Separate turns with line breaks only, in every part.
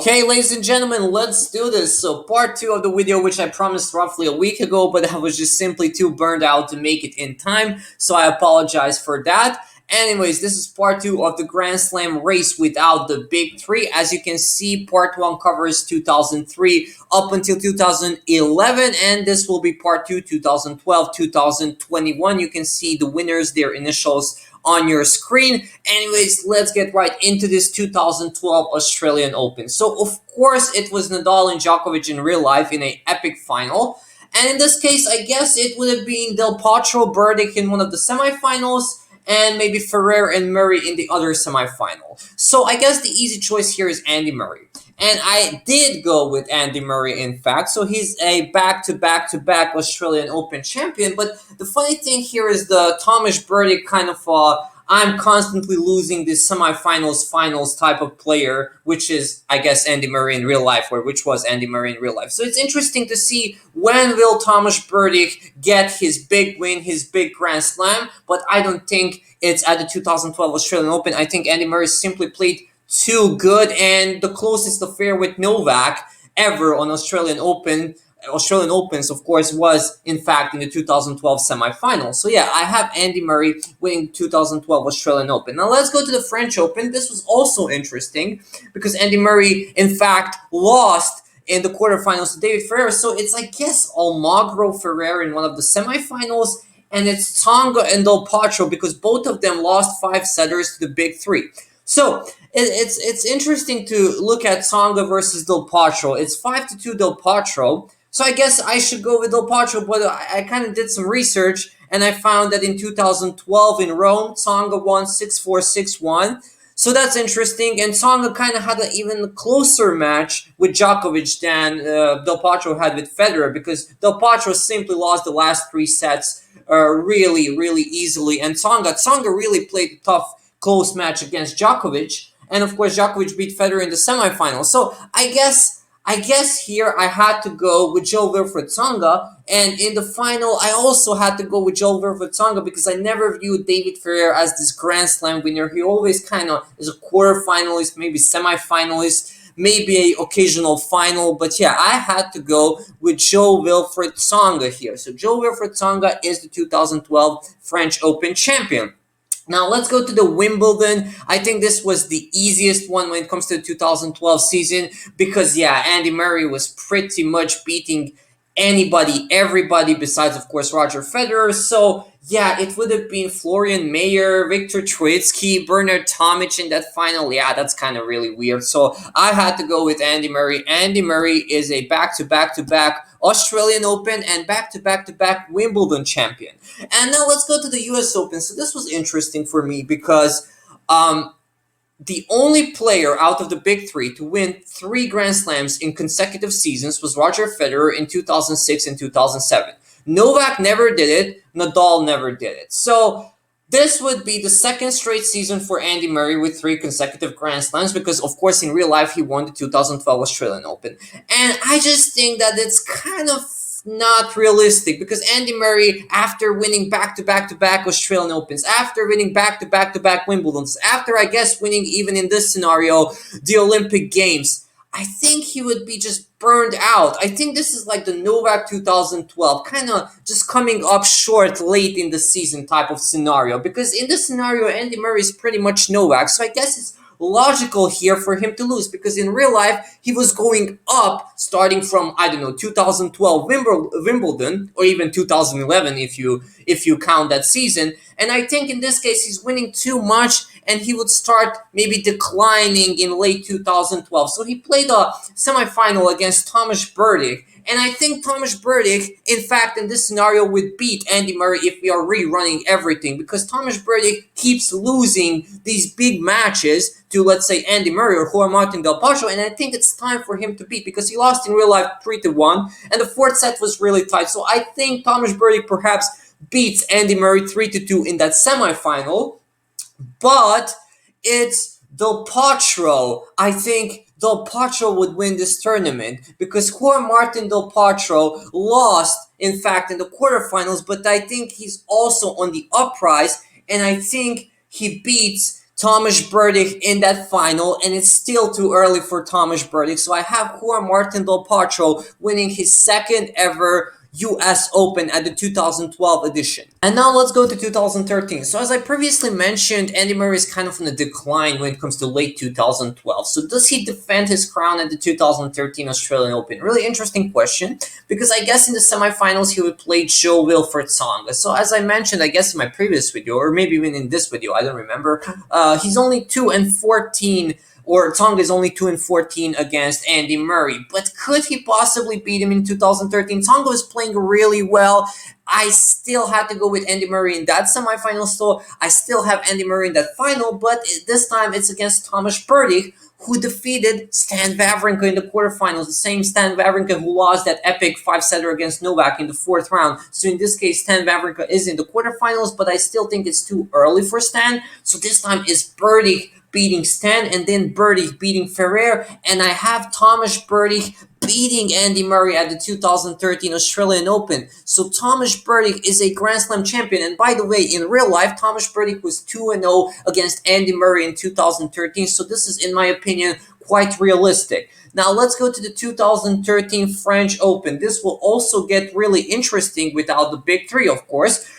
Okay, ladies and gentlemen, let's do this. So part 2 of the video, which I promised roughly a week ago, but I was just simply too burned out to make it in time, so I apologize for that. Anyways, this is part 2 of the Grand Slam race without the big three. As you can see, part 1 covers 2003 up until 2011, and this will be part 2, 2012, 2021. You can see the winners, their initials on your screen. Anyways, let's get right into this 2012 Australian Open. So, of course, it was Nadal and Djokovic in real life in an epic final. And in this case, I guess it would have been Del Potro, Burdick in one of the semifinals, and maybe Ferrer and Murray in the other semifinal. So I guess the easy choice here is Andy Murray. And I did go with Andy Murray, in fact. So he's a back-to-back-to-back Australian Open champion. But the funny thing here is the Thomas Burdick kind of I'm constantly losing this semifinals, finals type of player, which is, I guess, Andy Murray in real life, or which was Andy Murray in real life. So it's interesting to see when will Thomas Burdick get his big win, his big Grand Slam, but I don't think it's at the 2012 Australian Open. I think Andy Murray simply played too good, and the closest affair with Novak ever on Australian Opens, of course, was in fact in the 2012 semifinal. So yeah, I have Andy Murray winning 2012 Australian Open. Now let's go to the French Open. This was also interesting because Andy Murray, in fact, lost in the quarterfinals to David Ferrer. So it's, I guess, Almagro Ferrer in one of the semifinals, and it's Tsonga and Del Potro because both of them lost 5 setters to the big three. So it's interesting to look at Tsonga versus Del Potro. It's 5-2 Del Potro. So I guess I should go with Del Potro, but I kind of did some research, and I found that in 2012 in Rome, Tsonga won 6-4, 6-1. So that's interesting, and Tsonga kind of had an even closer match with Djokovic than Del Potro had with Federer, because Del Potro simply lost the last 3 sets really, really easily, and Tsonga really played a tough, close match against Djokovic, and of course Djokovic beat Federer in the semifinals. So I guess here I had to go with Jo-Wilfried Tsonga, and in the final I also had to go with Jo-Wilfried Tsonga because I never viewed David Ferrer as this Grand Slam winner. He always kind of is a quarterfinalist, maybe semifinalist, maybe an occasional final, but yeah, I had to go with Jo-Wilfried Tsonga here. So Jo-Wilfried Tsonga is the 2012 French Open champion. Now let's go to the Wimbledon. I think this was the easiest one when it comes to the 2012 season because, yeah, Andy Murray was pretty much beating everybody besides, of course, Roger Federer. So, yeah, it would have been Florian Mayer, Viktor Troicki, Bernard Tomic in that final. Yeah, that's kind of really weird. So I had to go with Andy Murray. Andy Murray is a back-to-back-to-back Australian Open and back-to-back-to-back Wimbledon champion. And now let's go to the US Open. So this was interesting for me because the only player out of the big three to win 3 Grand Slams in consecutive seasons was Roger Federer in 2006 and 2007. Novak never did it. Nadal never did it. So this would be the 2nd straight season for Andy Murray with 3 consecutive Grand Slams because, of course, in real life, he won the 2012 Australian Open. And I just think that it's kind of not realistic because Andy Murray, after winning back-to-back-to-back Australian Opens, after winning back-to-back-to-back Wimbledons, after, I guess, winning, even in this scenario, the Olympic Games, I think he would be just burned out. I think this is like the Novak 2012, kind of just coming up short late in the season type of scenario. Because in this scenario, Andy Murray is pretty much Novak. So I guess it's logical here for him to lose because in real life, he was going up starting from, I don't know, 2012 Wimbledon or even 2011 if you count that season. And I think in this case, he's winning too much and he would start maybe declining in late 2012. So he played a semifinal against Thomas Burdick. And I think Thomas Burdick, in fact, in this scenario would beat Andy Murray if we are rerunning everything because Thomas Burdick keeps losing these big matches to, let's say, Andy Murray or Juan Martin Del Potro, and I think it's time for him to beat because he lost in real life 3-1, and the 4th set was really tight. So I think Thomas Burdick perhaps beats Andy Murray 3-2 in that semifinal, but it's Del Potro. I think Del Potro would win this tournament because Juan Martin Del Potro lost, in fact, in the quarterfinals, but I think he's also on the uprise, and I think he beats Tomasz Berdych in that final, and it's still too early for Tomasz Berdych. So I have Juan Martin Del Potro winning his second ever US Open at the 2012 edition. And now let's go to 2013. So as I previously mentioned, Andy Murray is kind of on a decline when it comes to late 2012. So does he defend his crown at the 2013 Australian Open? Really interesting question, because I guess in the semifinals he would play Jo-Wilfried Tsonga. So as I mentioned, I guess in my previous video, or maybe even in this video, I don't remember, he's only 2-14, or Tsonga is only 2-14 against Andy Murray. But could he possibly beat him in 2013? Tsonga was playing really well. I still had to go with Andy Murray in that semifinal, so I still have Andy Murray in that final, but this time it's against Tomasz Berdych, who defeated Stan Wawrinka in the quarterfinals, the same Stan Wawrinka who lost that epic 5-setter against Novak in the 4th round. So in this case, Stan Wawrinka is in the quarterfinals, but I still think it's too early for Stan. So this time it's Berdych beating Stan, and then Berdych beating Ferrer, and I have Tomasz Berdych beating Andy Murray at the 2013 Australian Open. So Tomasz Berdych is a Grand Slam champion, and by the way, in real life, Tomasz Berdych was 2-0 against Andy Murray in 2013, so this is, in my opinion, quite realistic. Now let's go to the 2013 French Open. This will also get really interesting without the big three, of course,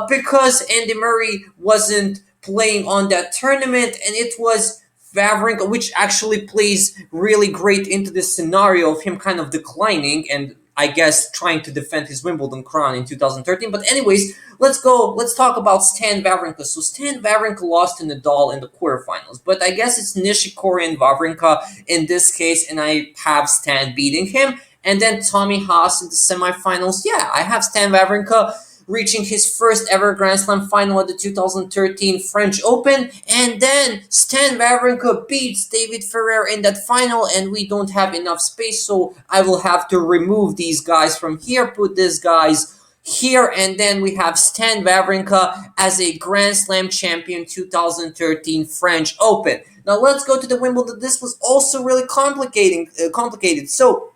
because Andy Murray wasn't playing on that tournament, and it was Wawrinka, which actually plays really great into this scenario of him kind of declining and I guess trying to defend his Wimbledon crown in 2013. But anyways, let's talk about Stan Wawrinka. So Stan Wawrinka lost to Nadal in the quarterfinals, but I guess it's Nishikori and Wawrinka in this case, and I have Stan beating him. And then Tommy Haas in the semifinals. Yeah, I have Stan Wawrinka reaching his first ever Grand Slam final at the 2013 French Open, and then Stan Wawrinka beats David Ferrer in that final, and we don't have enough space, so I will have to remove these guys from here, put these guys here, and then we have Stan Wawrinka as a Grand Slam champion 2013 French Open. Now let's go to the Wimbledon. This was also really complicated. So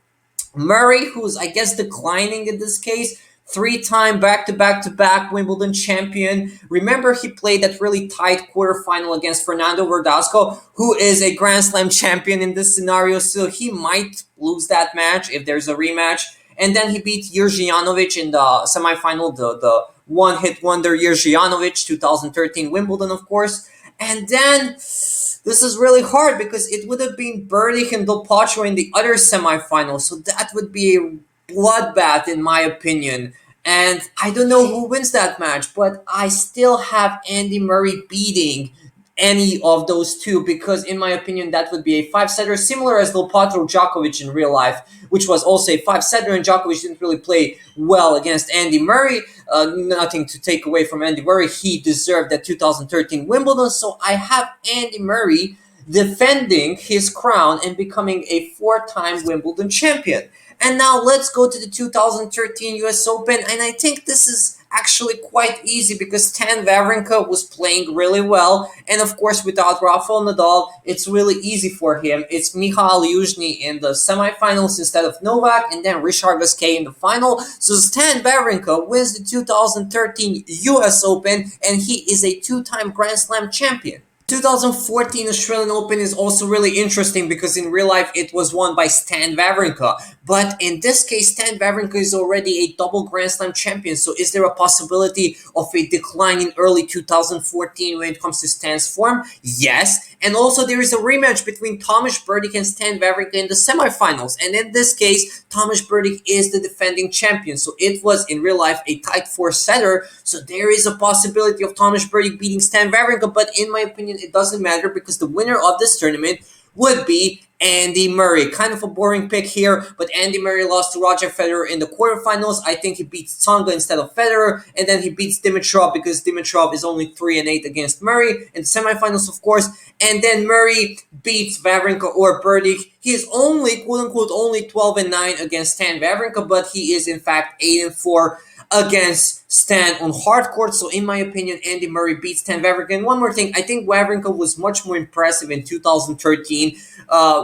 Murray, who's I guess declining in this case, 3-time back-to-back-to-back Wimbledon champion. Remember, he played that really tight quarterfinal against Fernando Verdasco, who is a Grand Slam champion in this scenario, so he might lose that match if there's a rematch. And then he beat Jerzy Janowicz in the semifinal, the one-hit wonder Jerzy Janowicz, 2013 Wimbledon, of course. And then this is really hard because it would have been Berdych and Del Potro in the other semifinal, so that would be a bloodbath in my opinion, and I don't know who wins that match, but I still have Andy Murray beating any of those two, because in my opinion that would be a 5-setter, similar as Del Potro Djokovic in real life, which was also a 5-setter, and Djokovic didn't really play well against Andy Murray. Nothing to take away from Andy Murray, he deserved that 2013 Wimbledon, so I have Andy Murray defending his crown and becoming a 4-time Wimbledon champion. And now let's go to the 2013 US Open, and I think this is actually quite easy because Stan Wawrinka was playing really well, and of course without Rafael Nadal, it's really easy for him. It's Michal Yuzhny in the semifinals instead of Novak, and then Richard Gasquet in the final. So Stan Wawrinka wins the 2013 US Open, and he is a 2-time Grand Slam champion. 2014 Australian Open is also really interesting because in real life it was won by Stan Wawrinka. But in this case, Stan Wawrinka is already a double Grand Slam champion. So is there a possibility of a decline in early 2014 when it comes to Stan's form? Yes. And also there is a rematch between Tomasz Berdych and Stan Wawrinka in the semifinals. And in this case, Tomasz Berdych is the defending champion. So it was in real life a tight 4-setter. So there is a possibility of Tomasz Berdych beating Stan Wawrinka. But in my opinion, it doesn't matter because the winner of this tournament would be Andy Murray. Kind of a boring pick here, but Andy Murray lost to Roger Federer in the quarterfinals. I think he beats Tsonga instead of Federer, and then he beats Dimitrov because Dimitrov is only 3-8 against Murray in the semifinals, of course. And then Murray beats Wawrinka or Berdych. He is only, quote-unquote, only 12-9 against Stan Wawrinka, but he is in fact 8-4 against Stan on hard court. So in my opinion, Andy Murray beats Stan Wawrinka. And one more thing, I think Wawrinka was much more impressive in 2013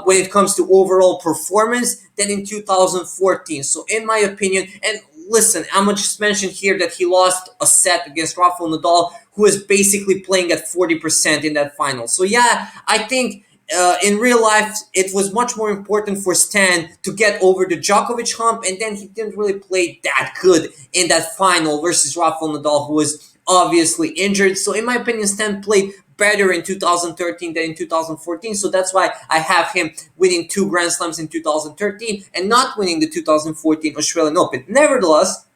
when it comes to overall performance than in 2014. So in my opinion, and listen, I'm gonna just mention here that he lost a set against Rafael Nadal, who was basically playing at 40% in that final. So yeah, I think in real life, it was much more important for Stan to get over the Djokovic hump, and then he didn't really play that good in that final versus Rafael Nadal, who was obviously injured. So in my opinion, Stan played better in 2013 than in 2014. So that's why I have him winning 2 Grand Slams in 2013 and not winning the 2014 Australian Open. Nevertheless,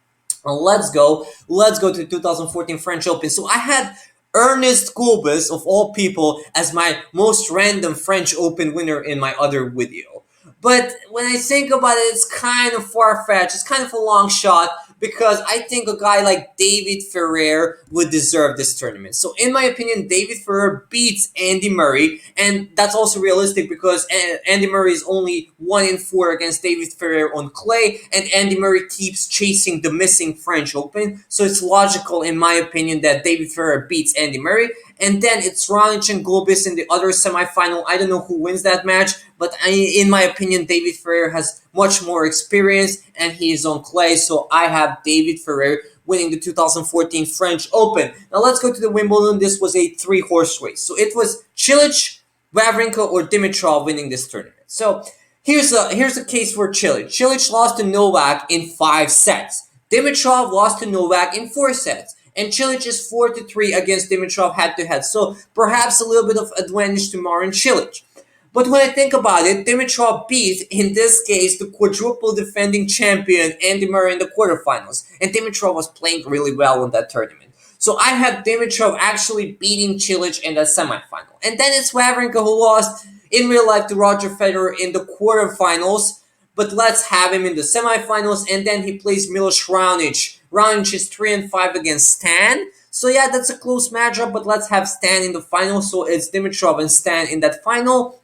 let's go to the 2014 French Open. So I had Ernest Gulbis, of all people, as my most random French Open winner in my other video. But when I think about it, it's kind of far-fetched. It's kind of a long shot because I think a guy like David Ferrer would deserve this tournament. So in my opinion, David Ferrer beats Andy Murray, and that's also realistic because Andy Murray is only 1-4 against David Ferrer on clay, and Andy Murray keeps chasing the missing French Open. So it's logical, in my opinion, that David Ferrer beats Andy Murray. And then it's Raonic and Gulbis in the other semifinal. I don't know who wins that match, but in my opinion, David Ferrer has much more experience and he is on clay. So I have David Ferrer winning the 2014 French Open. Now let's go to the Wimbledon. This was a 3-horse race. So it was Cilic, Wawrinka, or Dimitrov winning this tournament. So here's a case for Cilic. Cilic lost to Novak in 5 sets. Dimitrov lost to Novak in 4 sets. And Cilic is 4-3 against Dimitrov head-to-head. So perhaps a little bit of advantage to Marin Cilic. But when I think about it, Dimitrov beat, in this case, the quadruple defending champion Andy Murray in the quarterfinals. And Dimitrov was playing really well in that tournament. So I have Dimitrov actually beating Cilic in that semifinal. And then it's Wawrinka who lost in real life to Roger Federer in the quarterfinals. But let's have him in the semifinals. And then he plays Milos Raonic. Raonic is 3-5 against Stan. So yeah, that's a close matchup, but let's have Stan in the final. So it's Dimitrov and Stan in that final.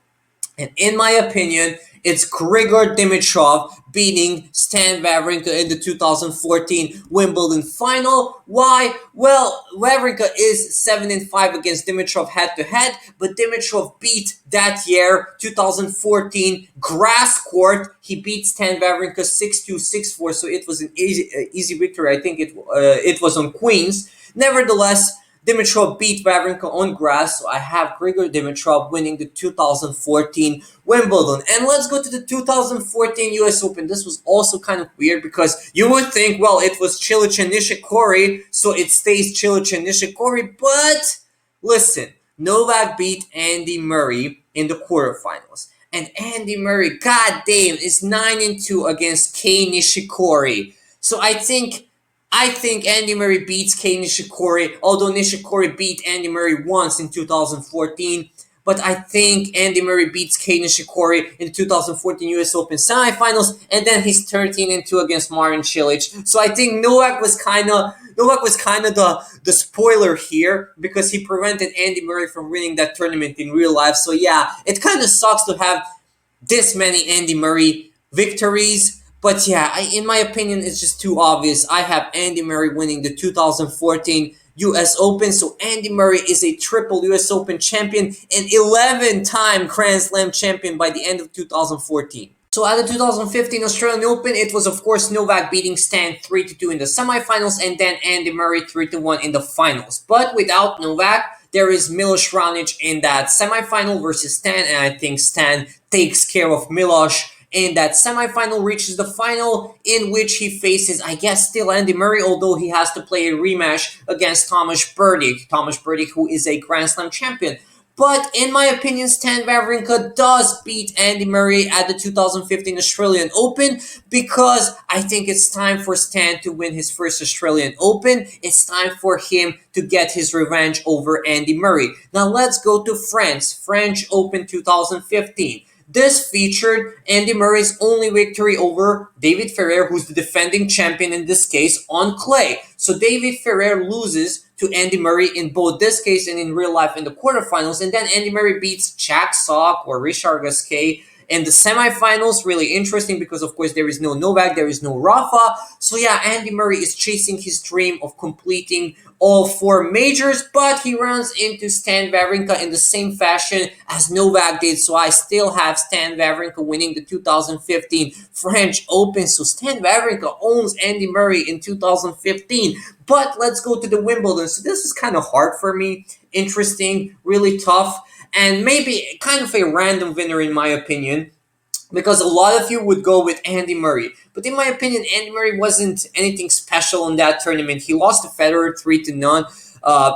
And in my opinion, it's Grigor Dimitrov beating Stan Wawrinka in the 2014 Wimbledon final. Why? Well, Wawrinka is 7-5 against Dimitrov head-to-head, but Dimitrov beat that year, 2014, grass court. He beat Stan Wawrinka 6-2, 6-4, so it was an easy victory. I think it was on Queens. Nevertheless, Dimitrov beat Wawrinka on grass, so I have Grigor Dimitrov winning the 2014 Wimbledon. And let's go to the 2014 US Open. This was also kind of weird because you would think, well, it was Cilic and Nishikori, so it stays Cilic and Nishikori. But listen, Novak beat Andy Murray in the quarterfinals. And Andy Murray, goddamn, is 9-2 against Kei Nishikori. So I think Andy Murray beats Kei Nishikori, although Nishikori beat Andy Murray once in 2014. But I think Andy Murray beats Kei Nishikori in the 2014 US Open semifinals, and then he's 13-2 against Marin Cilic. So I think Novak was kind of the spoiler here because he prevented Andy Murray from winning that tournament in real life. So yeah, it kind of sucks to have this many Andy Murray victories. But yeah, in my opinion, it's just too obvious. I have Andy Murray winning the 2014 US Open. So Andy Murray is a triple US Open champion and 11-time Grand Slam champion by the end of 2014. So at the 2015 Australian Open, it was of course Novak beating Stan 3-2 in the semifinals and then Andy Murray 3-1 in the finals. But without Novak, there is Milos Raonic in that semifinal versus Stan, and I think Stan takes care of Milos. In that semifinal, reaches the final in which he faces, I guess, still Andy Murray, although he has to play a rematch against Tomasz Berdych, who is a Grand Slam champion. But in my opinion, Stan Wawrinka does beat Andy Murray at the 2015 Australian Open because I think it's time for Stan to win his first Australian Open. It's time for him to get his revenge over Andy Murray. Now let's go to France, French Open 2015. This featured Andy Murray's only victory over David Ferrer, who's the defending champion in this case, on clay. So David Ferrer loses to Andy Murray in both this case and in real life in the quarterfinals. And then Andy Murray beats Jack Sock or Richard Gasquet in the semifinals. Really interesting because, of course, there is no Novak, there is no Rafa. So yeah, Andy Murray is chasing his dream of completing all four majors, but he runs into Stan Wawrinka in the same fashion as Novak did. So I still have Stan Wawrinka winning the 2015 French Open. So Stan Wawrinka owns Andy Murray in 2015. But let's go to the Wimbledon. So this is kind of hard for me. Interesting, really tough, and maybe kind of a random winner in my opinion, because a lot of you would go with Andy Murray. But in my opinion, Andy Murray wasn't anything special in that tournament. He lost to Federer 3-0.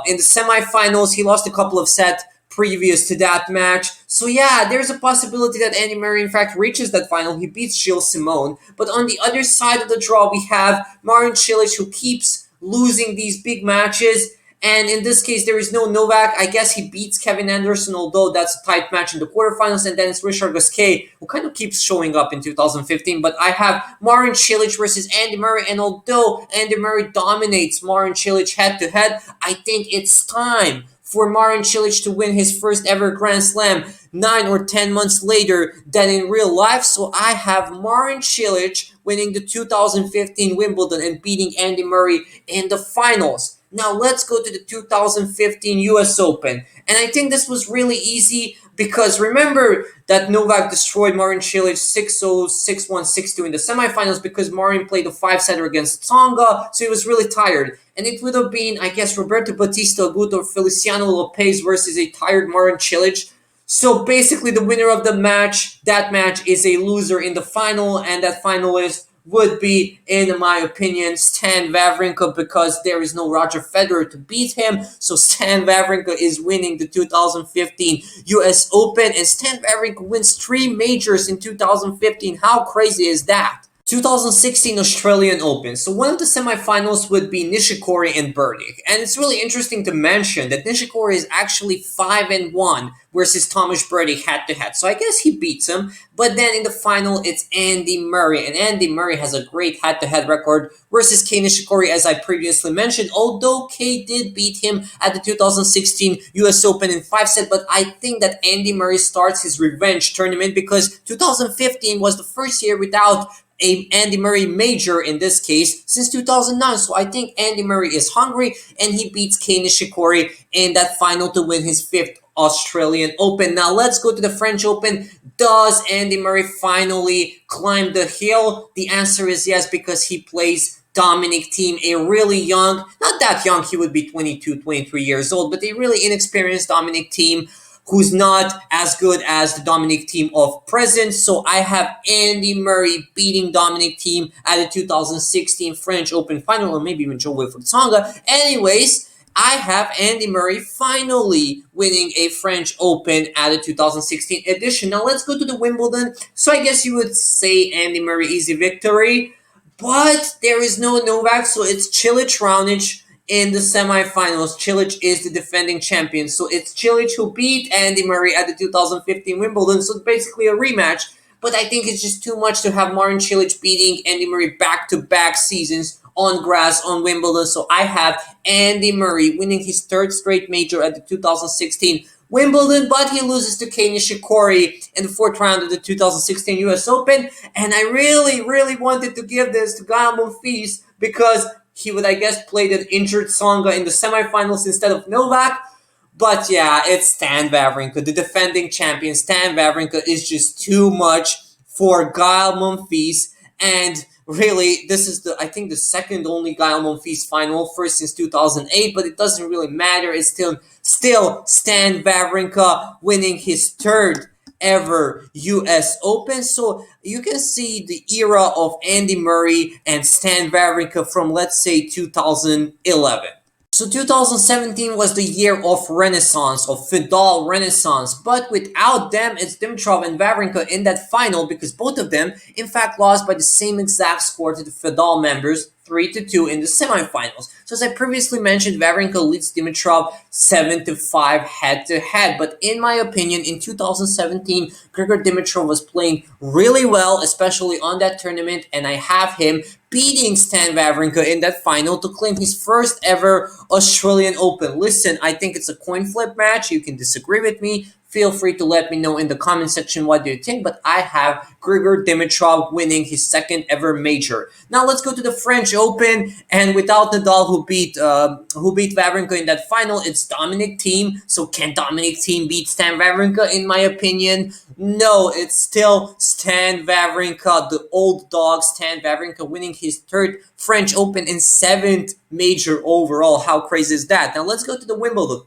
In the semifinals, he lost a couple of sets previous to that match. So yeah, there's a possibility that Andy Murray in fact reaches that final. He beats Gilles Simon. But on the other side of the draw, we have Marin Cilic, who keeps losing these big matches. And in this case, there is no Novak. I guess he beats Kevin Anderson, although that's a tight match in the quarterfinals. And then it's Richard Gasquet, who kind of keeps showing up in 2015. But I have Marin Cilic versus Andy Murray. And although Andy Murray dominates Marin Cilic head-to-head, I think it's time for Marin Cilic to win his first ever Grand Slam 9 or 10 months later than in real life. So I have Marin Cilic winning the 2015 Wimbledon and beating Andy Murray in the finals. Now let's go to the 2015 US Open. And I think this was really easy because remember that Novak destroyed Marin Cilic 6-0, 6-1, 6-2 in the semifinals because Marin played a 5-setter against Tonga, so he was really tired. And it would have been, I guess, Roberto Batista Agut or Feliciano Lopez versus a tired Marin Cilic. So basically the winner of the match, that match is a loser in the final, and that finalist would be, in my opinion, Stan Wawrinka, because there is no Roger Federer to beat him. So Stan Wawrinka is winning the 2015 US Open, and Stan Wawrinka wins 3 majors in 2015. How crazy is that? 2016 Australian Open. So one of the semifinals would be Nishikori and Berdych. And it's really interesting to mention that Nishikori is actually 5-1 versus Tomasz Berdych head-to-head. So I guess he beats him. But then in the final, it's Andy Murray. And Andy Murray has a great head-to-head record versus Kei Nishikori, as I previously mentioned. Although Kei did beat him at the 2016 US Open in 5-set. But I think that Andy Murray starts his revenge tournament because 2015 was the first year without a Andy Murray major in this case since 2009. So I think Andy Murray is hungry and he beats Kei Nishikori in that final to win his 5th Australian Open. Now let's go to the French Open. Does Andy Murray finally climb the hill? The answer is yes, because he plays Dominic Thiem, a really young, not that young, he would be 22, 23 years old, but a really inexperienced Dominic Thiem, who's not as good as the Dominic Thiem of present. So I have Andy Murray beating Dominic Thiem at the 2016 French Open final, or maybe even Jo-Wilfried Tsonga. Anyways, I have Andy Murray finally winning a French Open at the 2016 edition. Now let's go to the Wimbledon. So I guess you would say Andy Murray easy victory, but there is no Novak, so it's Cilic Raonic in the semifinals. Cilic is the defending champion. So it's Cilic who beat Andy Murray at the 2015 Wimbledon. So it's basically a rematch. But I think it's just too much to have Marin Cilic beating Andy Murray back-to-back seasons on grass on Wimbledon. So I have Andy Murray winning his 3rd straight major at the 2016 Wimbledon, but he loses to Kei Nishikori in the 4th round of the 2016 US Open. And I really wanted to give this to Gael Monfils because he would, I guess, play the injured Tsonga in the semifinals instead of Novak. But yeah, it's Stan Wawrinka, the defending champion. Stan Wawrinka is just too much for Gael Monfils. And really, this is I think the second only Gael Monfils final, first since 2008, but it doesn't really matter. It's still Stan Wawrinka winning his 3rd ever US Open. So you can see the era of Andy Murray and Stan Wawrinka from, let's say, 2011. So 2017 was the year of renaissance, of Fedal renaissance, but without them, it's Dimitrov and Wawrinka in that final because both of them, in fact, lost by the same exact score to the Fedal members, 3-2 in the semifinals. So as I previously mentioned, Wawrinka leads Dimitrov 7-5 head-to-head. But in my opinion, in 2017, Grigor Dimitrov was playing really well, especially on that tournament, and I have him beating Stan Wawrinka in that final to claim his 1st ever Australian Open. Listen, I think it's a coin flip match. You can disagree with me. feel free to let me know in the comment section what do you think, but I have Grigor Dimitrov winning his second ever major. Now let's go to the French Open, and without Nadal, who beat Wawrinka in that final, it's Dominic Thiem. So can Dominic Thiem beat Stan Wawrinka? In my opinion, no. It's still Stan Wawrinka, the old dog Stan Wawrinka, winning his third French Open and seventh major overall. How crazy is that? Now let's go to the Wimbledon.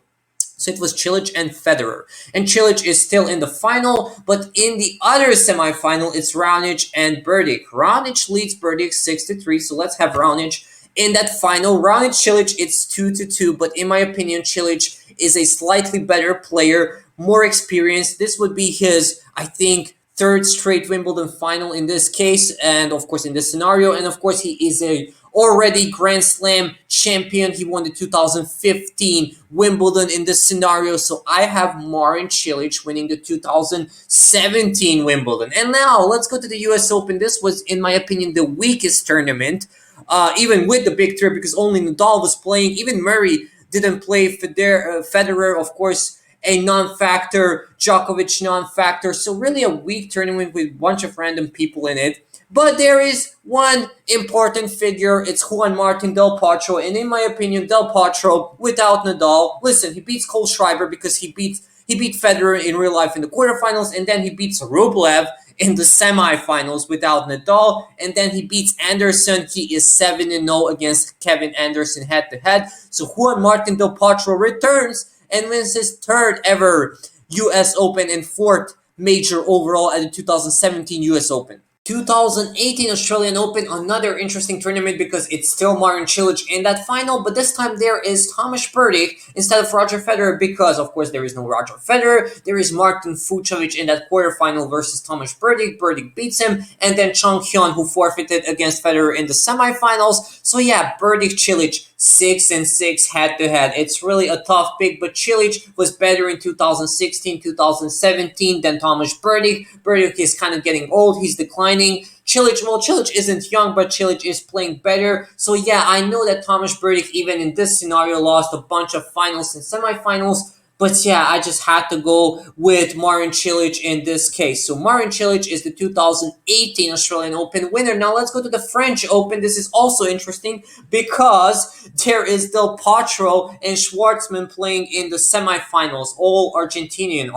So it was Cilic and Federer. And Cilic is still in the final, but in the other semifinal, it's Raonic and Berdych. Raonic leads Berdych 6-3, so let's have Raonic in that final. Raonic Cilic, it's 2-2, but in my opinion, Cilic is a slightly better player, more experienced. This would be his, I think, third straight Wimbledon final in this case, and of course in this scenario. And of course, he is a already Grand Slam champion. He won the 2015 Wimbledon in this scenario. So I have Marin Cilic winning the 2017 Wimbledon. And now let's go to the US Open. This was, in my opinion, the weakest tournament, even with the big three, because only Nadal was playing. Even Murray didn't play. Federer, of course, a non-factor. Djokovic, non-factor. So really a weak tournament with a bunch of random people in it. But there is one important figure. It's Juan Martin Del Potro. And in my opinion, Del Potro, without Nadal, listen, he beats Cole Schreiber because he beat Federer in real life in the quarterfinals, and then he beats Rublev in the semifinals without Nadal, and then he beats Anderson. He is 7-0 against Kevin Anderson head-to-head. So Juan Martin Del Potro returns and wins his third ever US Open and fourth major overall at the 2017 US Open. 2018 Australian Open, another interesting tournament because it's still Marin Cilic in that final, but this time there is Tomasz Berdych instead of Roger Federer because, of course, there is no Roger Federer. There is Martin Fucsovics in that quarterfinal versus Tomasz Berdych. Berdych beats him, and then Chong Hyun, who forfeited against Federer in the semifinals. So yeah, Berdych Cilic 6-6 head-to-head. It's really a tough pick, but Cilic was better in 2016, 2017 than Tomasz Berdych. Berdych is kind of getting old. He's declining. Cilic isn't young, but Cilic is playing better. So yeah, I know that Tomasz Berdych, even in this scenario, lost a bunch of finals and semifinals. But yeah, I just had to go with Marin Cilic in this case. So Marin Cilic is the 2018 Australian Open winner. Now let's go to the French Open. This is also interesting because there is Del Potro and Schwartzman playing in the semifinals. All Argentine.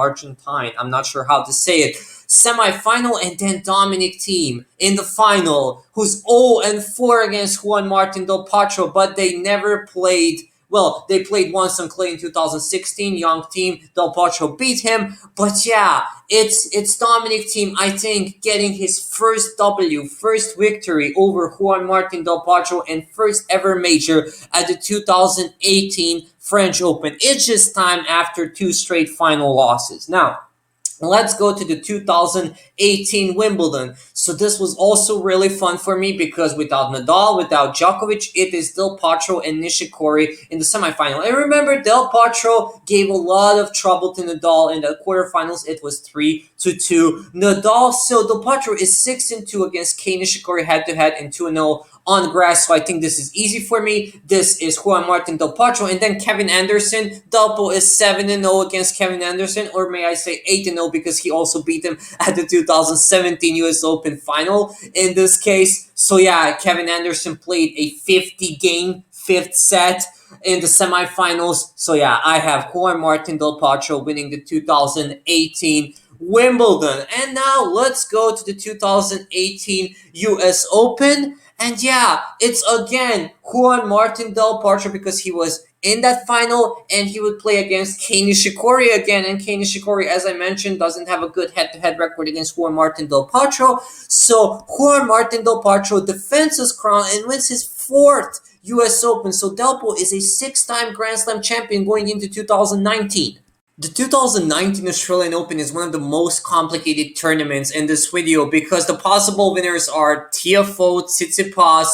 I'm not sure how to say it. Semifinal, and then Dominic Thiem in the final, who's 0-4 against Juan Martin Del Potro, but they never played. Well, they played once on clay in 2016. Young Thiem, Del Potro beat him. But yeah, it's Dominic Thiem, I think, getting his first victory over Juan Martin Del Potro and first ever major at the 2018 French Open. It's just time after two straight final losses. Now, let's go to the 2018 Wimbledon. So this was also really fun for me because without Nadal, without Djokovic, it is Del Potro and Nishikori in the semifinal. And remember, Del Potro gave a lot of trouble to Nadal in the quarterfinals. It was 3-2. Nadal, so Del Potro is 6-2 against Kei Nishikori head-to-head and 2-0 on grass, so I think this is easy for me. This is Juan Martin Del Potro, and then Kevin Anderson. Delpo is 7-0 against Kevin Anderson, or may I say 8-0 because he also beat him at the 2017 US Open final in this case. So yeah, Kevin Anderson played a 50-game fifth set in the semifinals. So yeah, I have Juan Martin Del Potro winning the 2018 Wimbledon. And now let's go to the 2018 US Open. And yeah, it's again Juan Martin Del Potro because he was in that final and he would play against Kei Nishikori again. And Kei Nishikori, as I mentioned, doesn't have a good head-to-head record against Juan Martin Del Potro. So Juan Martin Del Potro defends his crown and wins his fourth US Open. So Delpo is a six-time Grand Slam champion going into 2019. The 2019 Australian Open is one of the most complicated tournaments in this video because the possible winners are Tiafoe, Tsitsipas,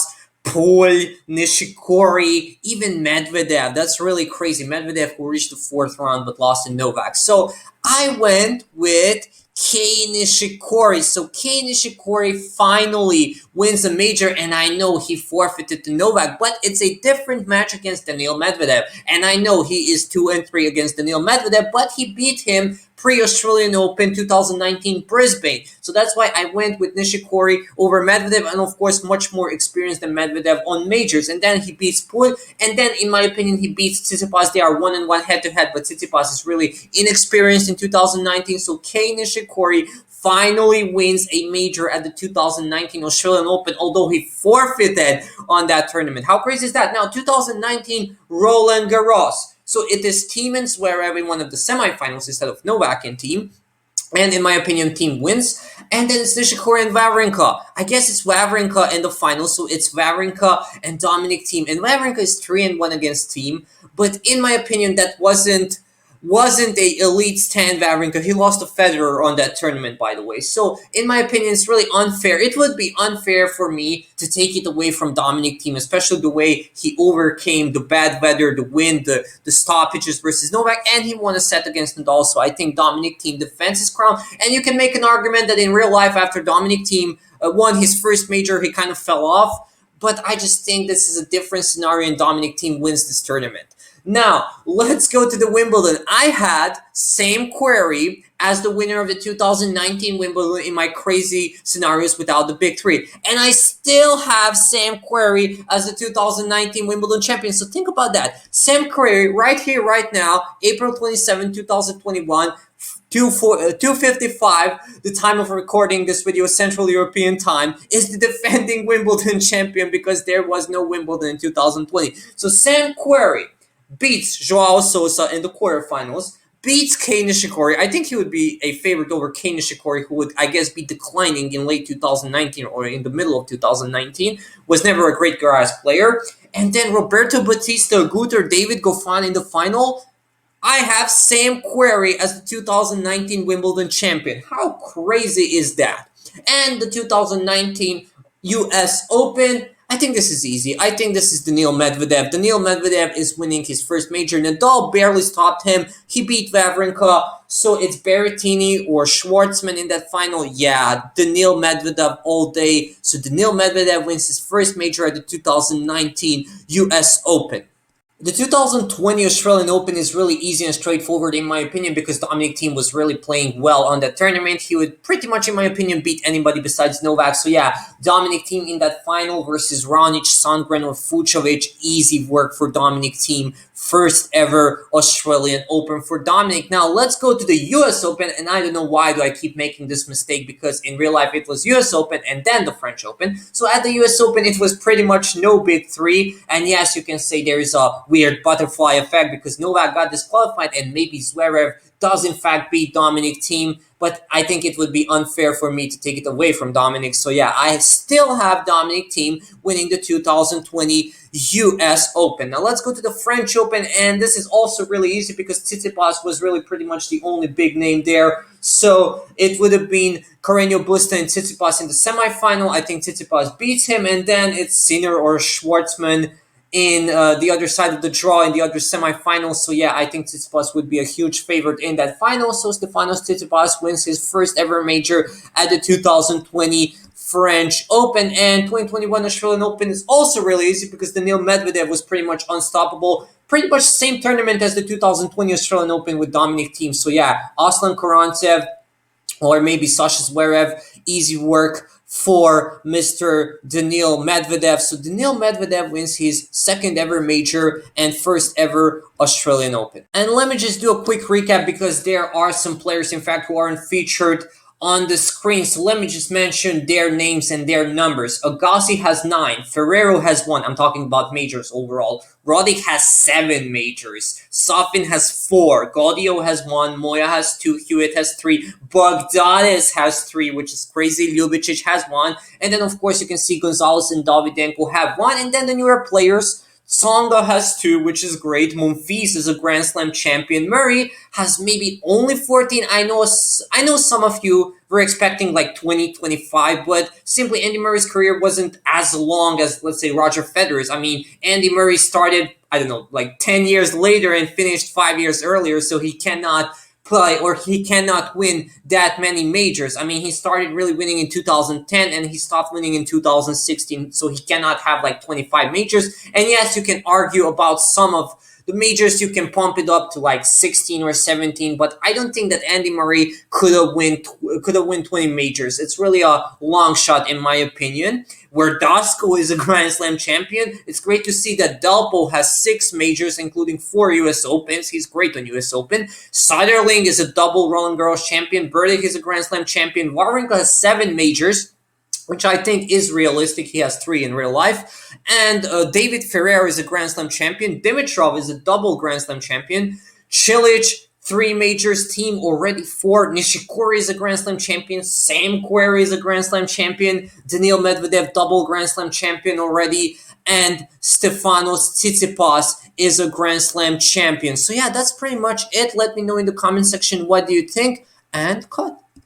Poel, Nishikori, even Medvedev. That's really crazy. Medvedev who reached the fourth round but lost to Novak. So I went with Kei Nishikori. So Kei Nishikori finally wins a major, and I know he forfeited to Novak, but it's a different match against Daniil Medvedev. And I know he is 2-3 against Daniil Medvedev, but he beat him pre-Australian Open 2019 Brisbane. So that's why I went with Nishikori over Medvedev, and of course much more experienced than Medvedev on majors. And then he beats Put, and then in my opinion he beats Tsitsipas. They are 1-1 head-to-head, but Tsitsipas is really inexperienced in 2019. So Kei Nishikori finally wins a major at the 2019 Australian Open, although he forfeited on that tournament. How crazy is that? Now, 2019 Roland Garros. So it is Thiem and Zverev in one of the semifinals instead of Novak and Thiem. And in my opinion, Thiem wins. And then it's Nishikori and Wawrinka. I guess it's Wawrinka in the final, so it's Wawrinka and Dominic Thiem. And Wawrinka is 3-1 against Thiem. But in my opinion, that wasn't a Elite 10 Wawrinka. He lost to Federer on that tournament, by the way. So, in my opinion, it's really unfair. It would be unfair for me to take it away from Dominic Thiem, especially the way he overcame the bad weather, the wind, the stoppages versus Novak, and he won a set against Nadal. So, I think Dominic Thiem defends his crown. And you can make an argument that in real life, after Dominic Thiem won his first major, he kind of fell off. But I just think this is a different scenario, and Dominic Thiem wins this tournament. Now, let's go to the Wimbledon. I had Sam Querrey as the winner of the 2019 Wimbledon in my crazy scenarios without the big three. And I still have Sam Querrey as the 2019 Wimbledon champion. So think about that. Sam Querrey, right here, right now, April 27, 2021, 2:55, the time of recording this video, Central European time, is the defending Wimbledon champion because there was no Wimbledon in 2020. So Sam Querrey beats Joao Sousa in the quarterfinals, beats Kei Nishikori. I think he would be a favorite over Kei Nishikori, who would, I guess, be declining in late 2019 or in the middle of 2019. Was never a great grass player. And then Roberto Bautista Agut or David Goffin in the final. I have Sam Querrey as the 2019 Wimbledon champion. How crazy is that? And the 2019 US Open, I think this is easy. I think this is Daniil Medvedev. Daniil Medvedev is winning his first major. Nadal barely stopped him. He beat Wawrinka. So it's Berrettini or Schwartzman in that final. Yeah, Daniil Medvedev all day. So Daniil Medvedev wins his first major at the 2019 US Open. The 2020 Australian Open is really easy and straightforward in my opinion because Dominic Thiem was really playing well on that tournament. He would pretty much, in my opinion, beat anybody besides Novak. So yeah, Dominic Thiem in that final versus Raonic, Sandgren, or Fucsovics. Easy work for Dominic Thiem. First ever Australian Open for Dominic. Now let's go to the US Open, and I don't know why do I keep making this mistake because in real life it was US Open and then the French Open. So at the US Open it was pretty much no big three, and yes, you can say there is a weird butterfly effect because Novak got disqualified and maybe Zverev does in fact beat Dominic Thiem, but I think it would be unfair for me to take it away from Dominic. So yeah, I still have Dominic Thiem winning the 2020 US Open. Now let's go to the French Open, and this is also really easy because Tsitsipas was really pretty much the only big name there. So it would have been Carreño Busta and Tsitsipas in the semifinal. I think Tsitsipas beats him, and then it's Sinner or Schwartzman in the other side of the draw in the other semifinals. So yeah, I think Tsitsipas would be a huge favorite in that final. So Stefanos Tsitsipas wins his first ever major at the 2020 French Open. And 2021 Australian Open is also really easy because Daniil Medvedev was pretty much unstoppable. Pretty much same tournament as the 2020 Australian Open with Dominic Thiem. So yeah, Aslan Karatsev or maybe Sasha Zverev, easy work for Mr. Daniil Medvedev. So Daniil Medvedev wins his second ever major and first ever Australian Open. And let me just do a quick recap because there are some players, in fact, who aren't featured on the screen. So let me just mention their names and their numbers. Agassi has 9. Ferrero has 1. I'm talking about majors overall. Roddick has 7 majors. Safin has 4. Gaudio has 1. Moya has 2. Hewitt has 3. Bogdanis has 3, which is crazy. Ljubicic has 1. And then, of course, you can see Gonzalez and Davydenko have 1. And then the newer players, Tsonga has 2, which is great. Monfils is a Grand Slam champion. Murray has maybe only 14. I know some of you were expecting like 20, 25, but simply Andy Murray's career wasn't as long as, let's say, Roger Federer's. I mean, Andy Murray started, I don't know, like 10 years later and finished 5 years earlier, so he cannot play or he cannot win that many majors. I mean, he started really winning in 2010 and he stopped winning in 2016, so he cannot have like 25 majors. And yes, you can argue about some of the majors you can pump it up to like 16 or 17, but I don't think that Andy Murray could have win 20 majors. It's really a long shot in my opinion. Where Dasco is a Grand Slam champion, it's great to see that Delpo has 6 majors, including 4 U.S. Opens. He's great on U.S. Open. Soderling is a double Roland Garros champion. Burdick is a Grand Slam champion. Wawrinka has 7 majors, which I think is realistic. He has 3 in real life. And David Ferrer is a Grand Slam champion. Dimitrov is a double Grand Slam champion. Cilic, 3 majors. Team already 4. Nishikori is a Grand Slam champion. Sam Querrey is a Grand Slam champion. Daniil Medvedev, double Grand Slam champion already. And Stefanos Tsitsipas is a Grand Slam champion. So yeah, that's pretty much it. Let me know in the comment section what do you think. And cut.